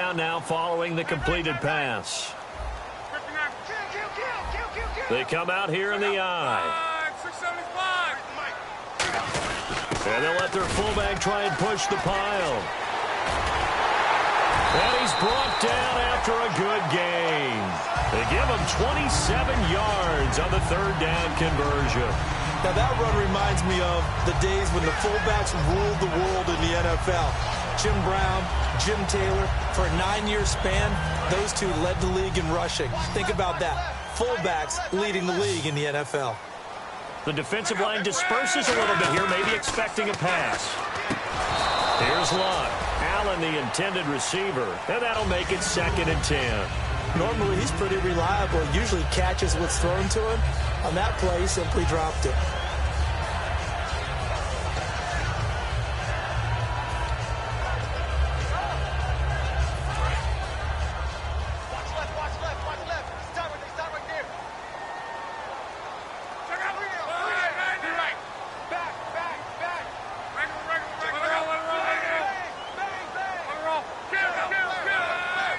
down now following the completed pass. They come out here in the eye. And they'll let their fullback try and push the pile. And he's brought down after a good gain. They give him 27 yards on the third down conversion. Now that run reminds me of the days when the fullbacks ruled the world in the NFL. Jim Brown, Jim Taylor, for a 9-year span, those two led the league in rushing. Think about that. Fullbacks leading the league in the NFL. The defensive line disperses a little bit here, maybe expecting a pass. Here's Luck. Allen, the intended receiver, and that'll make it 2nd and 10. Normally, he's pretty reliable. Usually catches what's thrown to him. On that play, he simply dropped it.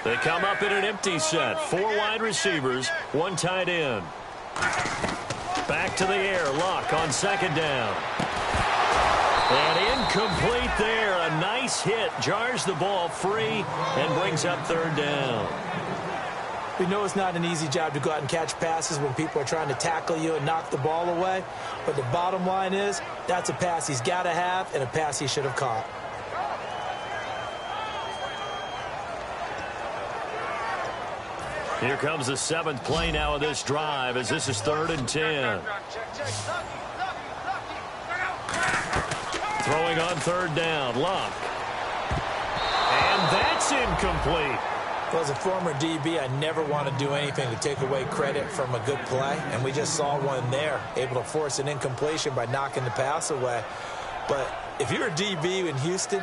They come up in an empty set. 4 wide receivers, 1 tight end. Back to the air. Luck on 2nd down. And incomplete there. A nice hit. Jars the ball free and brings up 3rd down. We know it's not an easy job to go out and catch passes when people are trying to tackle you and knock the ball away. But the bottom line is, that's a pass he's got to have and a pass he should have caught. Here comes the 7th play now of this drive as this is 3rd and 10. Throwing on 3rd down, Luck. And that's incomplete. Well, as a former DB, I never want to do anything to take away credit from a good play, and we just saw one there, able to force an incompletion by knocking the pass away. But if you're a DB in Houston,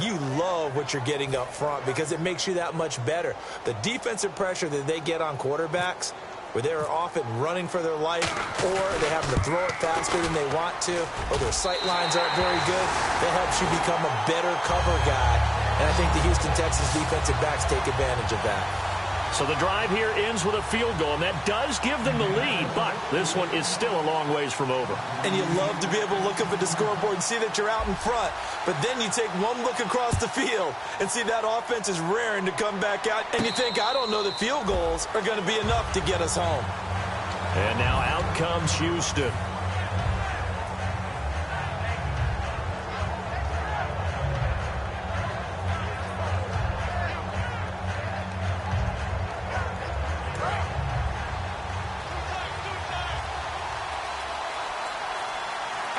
you love what you're getting up front because it makes you that much better. The defensive pressure that they get on quarterbacks, where they're often running for their life, or they have to throw it faster than they want to, or their sight lines aren't very good, that helps you become a better cover guy. And I think the Houston Texans defensive backs take advantage of that. So the drive here ends with a field goal, and that does give them the lead, but this one is still a long ways from over. And you love to be able to look up at the scoreboard and see that you're out in front, but then you take one look across the field and see that offense is raring to come back out, and you think, I don't know that field goals are going to be enough to get us home. And now out comes Houston.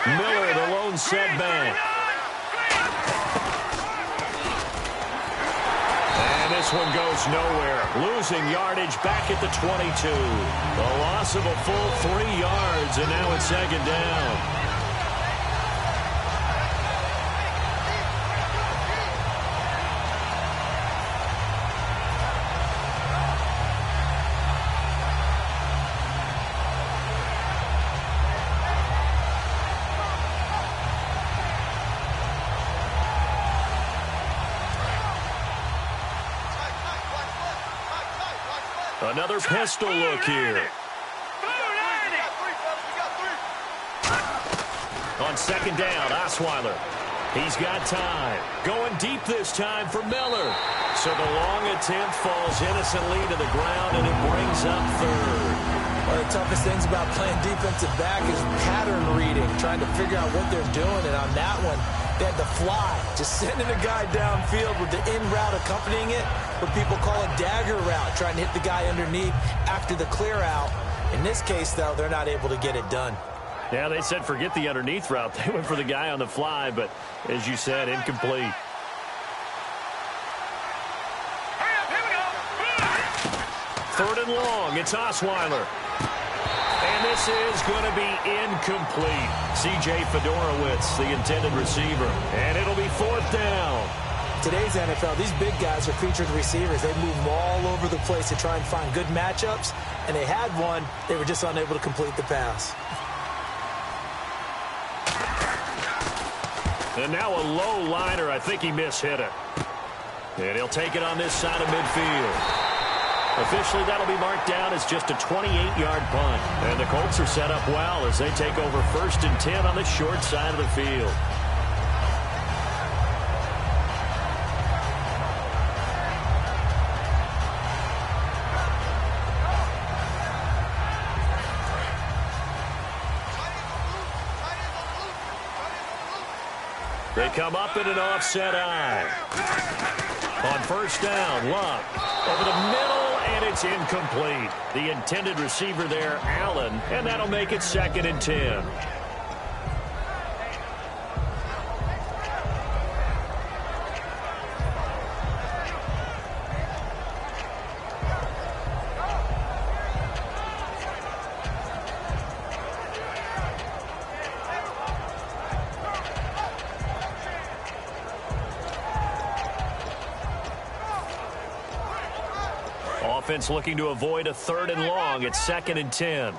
Miller, the lone setback. And this one goes nowhere. Losing yardage back at the 22. The loss of a full 3 yards, and now it's 2nd down. Another pistol look here. On 2nd down, Osweiler. He's got time. Going deep this time for Miller. So the long attempt falls innocently to the ground, and it brings up 3rd. One of the toughest things about playing defensive back is pattern reading, trying to figure out what they're doing. And on that one, they had to fly, just sending a guy downfield with the in route accompanying it, what people call a dagger route, trying to hit the guy underneath after the clear out. In this case, though, they're not able to get it done. Yeah, they said forget the underneath route. They went for the guy on the fly, but as you said, incomplete. Third and long, it's Osweiler. And this is going to be incomplete. C.J. Fedorowicz, the intended receiver. And it'll be 4th down. Today's NFL, these big guys are featured receivers. They move all over the place to try and find good matchups. And they had one. They were just unable to complete the pass. And now a low liner. I think he mishit it. And he'll take it on this side of midfield. Officially, that'll be marked down as just a 28-yard punt. And the Colts are set up well as they take over 1st and 10 on the short side of the field. They come up in an offset eye. On 1st down, Luck over the middle, and it's incomplete. The intended receiver there, Allen, and that'll make it 2nd and 10. Offense looking to avoid a 3rd and long. It's 2nd and 10.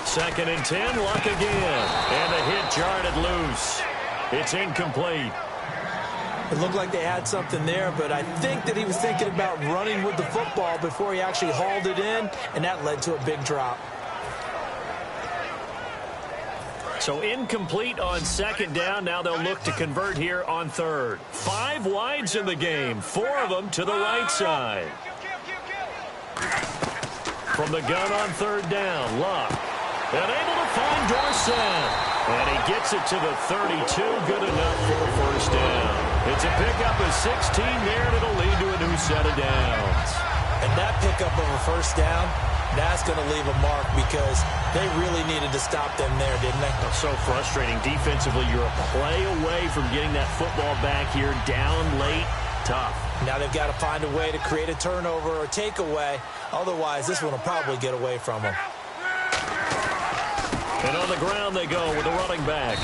Second and 10, Luck again. And the hit jarred it loose. It's incomplete. It looked like they had something there, but I think that he was thinking about running with the football before he actually hauled it in, and that led to a big drop. So incomplete on 2nd down. Now they'll look to convert here on 3rd. 5 wides in the game, 4 of them to the right side. From the gun on 3rd down, Luck. And able to find Dorsett. And he gets it to the 32, good enough for a 1st down. It's a pickup of 16 there, and it'll lead to a new set of downs. And that pickup of a 1st down, that's going to leave a mark because they really needed to stop them there, didn't they? That's so frustrating. Defensively, you're a play away from getting that football back here, down late, tough. Now they've got to find a way to create a turnover or takeaway. Otherwise, this one will probably get away from them. And on the ground they go with the running back.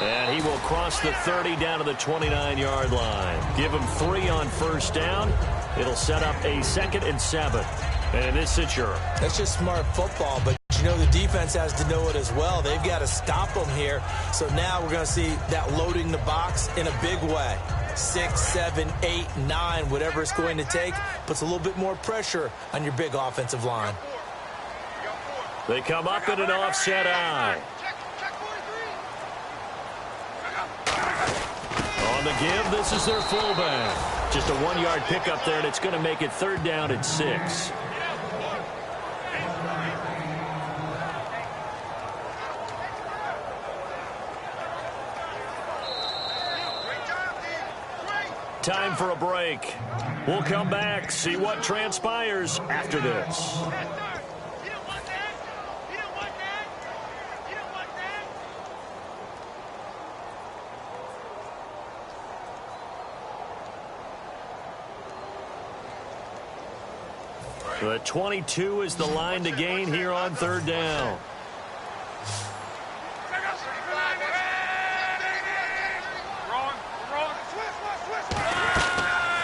And he will cross the 30 down to the 29-yard line. Give him 3 on 1st down. It'll set up a 2nd and 7. And it's secure. That's just smart football, but you know the defense has to know it as well. They've got to stop them here. So now we're going to see that loading the box in a big way. 6, 7, 8, 9, whatever it's going to take, puts a little bit more pressure on your big offensive line. They come up in an offset eye. On the give, this is their fullback. Just a 1-yard pickup there, and it's going to make it 3rd down and 6. Time for a break. We'll come back, see what transpires after this. The 22 is the line to gain here on 3rd down.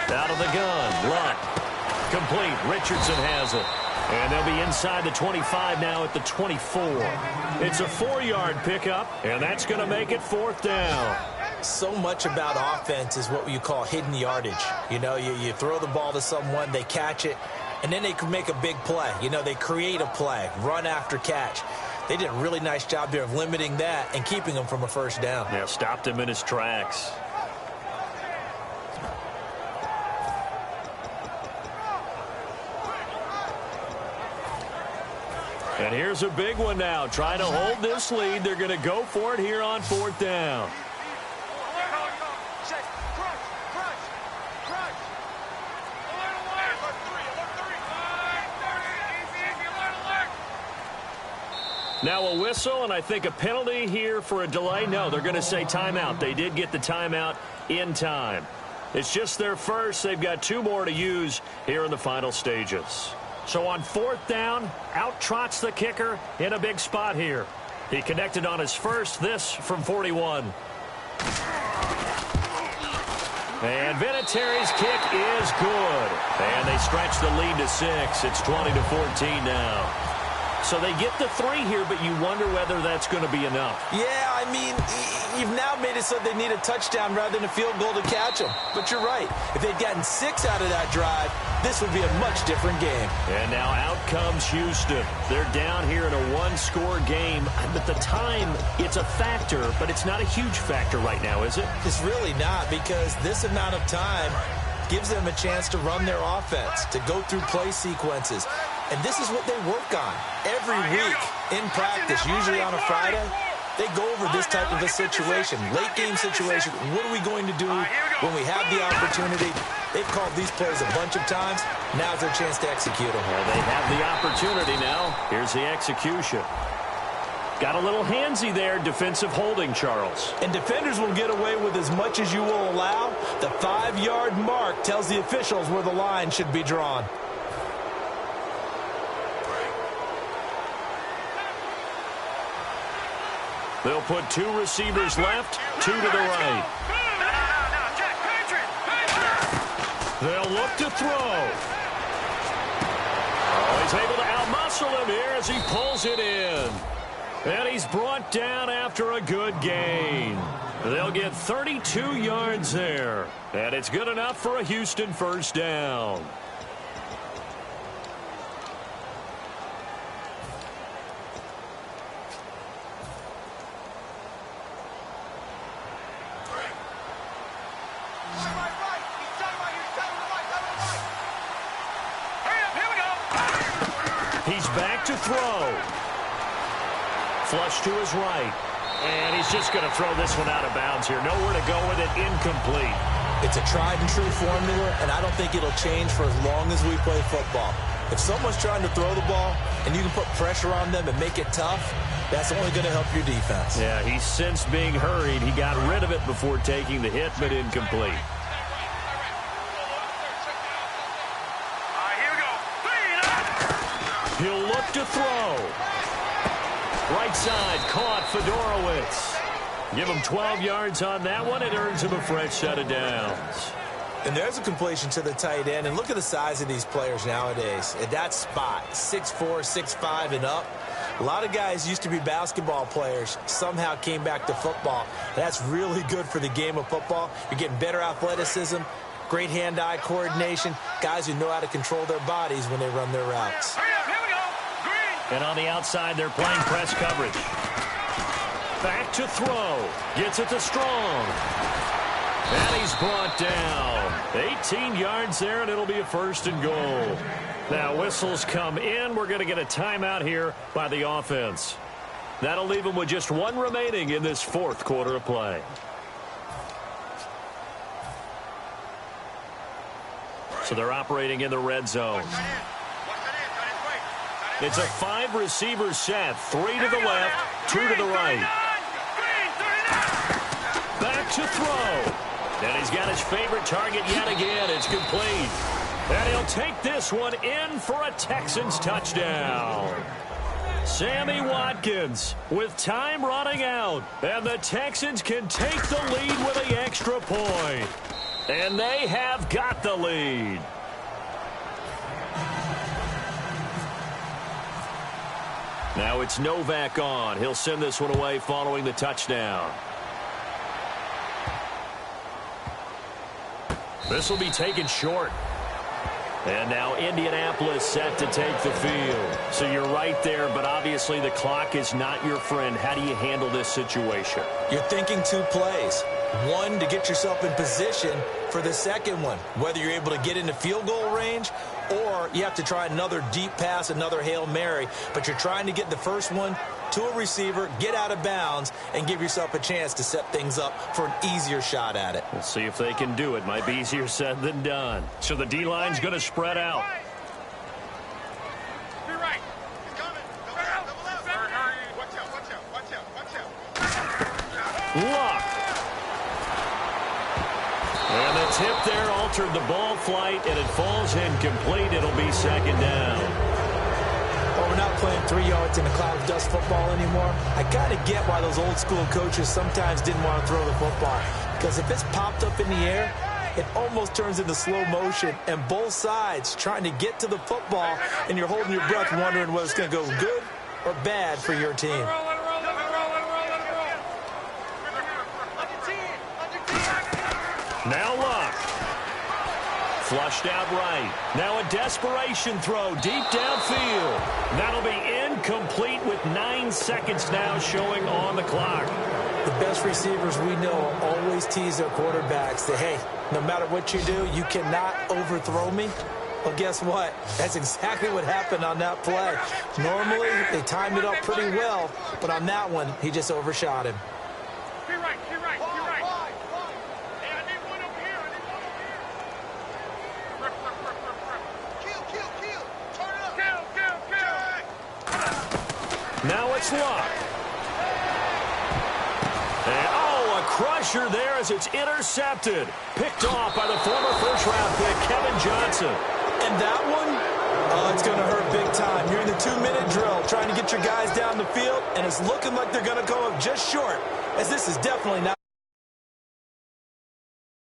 Out of the gun, Luck. Complete. Richardson has it. And they'll be inside the 25 now at the 24. It's a 4-yard pickup, and that's going to make it 4th down. So much about offense is what you call hidden yardage. You know, you throw the ball to someone, they catch it, and then they can make a big play. You know, they create a play, run after catch. They did a really nice job there of limiting that and keeping him from a 1st down. Yeah, stopped him in his tracks. And here's a big one now. Trying to hold this lead. They're going to go for it here on 4th down. Now a whistle, and I think a penalty here for a delay. No, they're going to say timeout. They did get the timeout in time. It's just their first. They've got 2 more to use here in the final stages. So on 4th down, out trots the kicker in a big spot here. He connected on his first, this from 41. And Vinatieri's kick is good. And they stretch the lead to 6. It's 20-14 now. So they get the 3 here, but you wonder whether that's going to be enough. Yeah, I mean, you've now made it so they need a touchdown rather than a field goal to catch them. But you're right. If they'd gotten 6 out of that drive, this would be a much different game. And now out comes Houston. They're down here in a one-score game. At the time, it's a factor, but it's not a huge factor right now, is it? It's really not, because this amount of time gives them a chance to run their offense, to go through play sequences. And this is what they work on every week in practice, usually on a Friday. They go over this type of a situation, late-game situation. What are we going to do when we have the opportunity? They've called these plays a bunch of times. Now's their chance to execute them. Well, they have the opportunity now. Here's the execution. Got a little handsy there, defensive holding, Charles. And defenders will get away with as much as you will allow. The 5-yard mark tells the officials where the line should be drawn. They'll put 2 receivers left, 2 to the right. They'll look to throw. Oh, he's able to outmuscle him here as he pulls it in. And he's brought down after a good gain. They'll get 32 yards there. And it's good enough for a Houston first down. He's back to throw. Flush to his right. And he's just going to throw this one out of bounds here. Nowhere to go with it. Incomplete. It's a tried and true formula, and I don't think it'll change for as long as we play football. If someone's trying to throw the ball and you can put pressure on them and make it tough, that's only going to help your defense. Yeah, he's sensed being hurried. He got rid of it before taking the hit, but incomplete. He'll look to throw. Right side, caught Fedorowicz. Give him 12 yards on that one. It earns him a fresh set of downs. And there's a completion to the tight end. And look at the size of these players nowadays. At that spot, 6'4", 6'5", and up. A lot of guys used to be basketball players, somehow came back to football. That's really good for the game of football. You're getting better athleticism, great hand-eye coordination, guys who know how to control their bodies when they run their routes. And on the outside, they're playing press coverage. Back to throw. Gets it to Strong. And he's brought down. 18 yards there, and it'll be a first and goal. Now, whistles come in. We're going to get a timeout here by the offense. That'll leave them with just 1 remaining in this 4th quarter of play. So they're operating in the red zone. It's a 5-receiver set. 3 to the left, 2 to the right. Back to throw. And he's got his favorite target yet again. It's complete. And he'll take this one in for a Texans touchdown. Sammy Watkins with time running out. And the Texans can take the lead with the extra point. And they have got the lead. Now it's Novak on. He'll send this one away following the touchdown. This will be taken short. And now Indianapolis set to take the field. So you're right there, but obviously the clock is not your friend. How do you handle this situation? You're thinking 2 plays. 1 to get yourself in position for the second one, whether you're able to get into field goal range or you have to try another deep pass, another Hail Mary, but you're trying to get the first one to a receiver, get out of bounds, and give yourself a chance to set things up for an easier shot at it. We'll see if they can do it. Might be easier said than done. So the D-line's going to spread out. Luck. And the tip there altered the ball flight, and it falls incomplete. It'll be second down. Well, we're not playing 3 yards in a cloud of dust football anymore. I kind of get why those old school coaches sometimes didn't want to throw the football. Because if it's popped up in the air, it almost turns into slow motion, and both sides trying to get to the football, and you're holding your breath wondering whether it's going to go good or bad for your team. Now Luck. Flushed out right. Now a desperation throw deep downfield. That'll be incomplete with 9 seconds now showing on the clock. The best receivers we know always tease their quarterbacks that, hey, no matter what you do, you cannot overthrow me. Well, guess what? That's exactly what happened on that play. Normally, they timed it up pretty well, but on that one, he just overshot him. You're right. Hey, I need one over here. Rip. Kill. Turn it up. Kill. Now it's Luck. And, oh, a crusher there as it's intercepted. Picked off by the former first-round pick, Kevin Johnson. And that one, oh, it's going to hurt big time. You're in the 2-minute drill trying to get your guys down the field, and it's looking like they're going to go up just short, as this is definitely not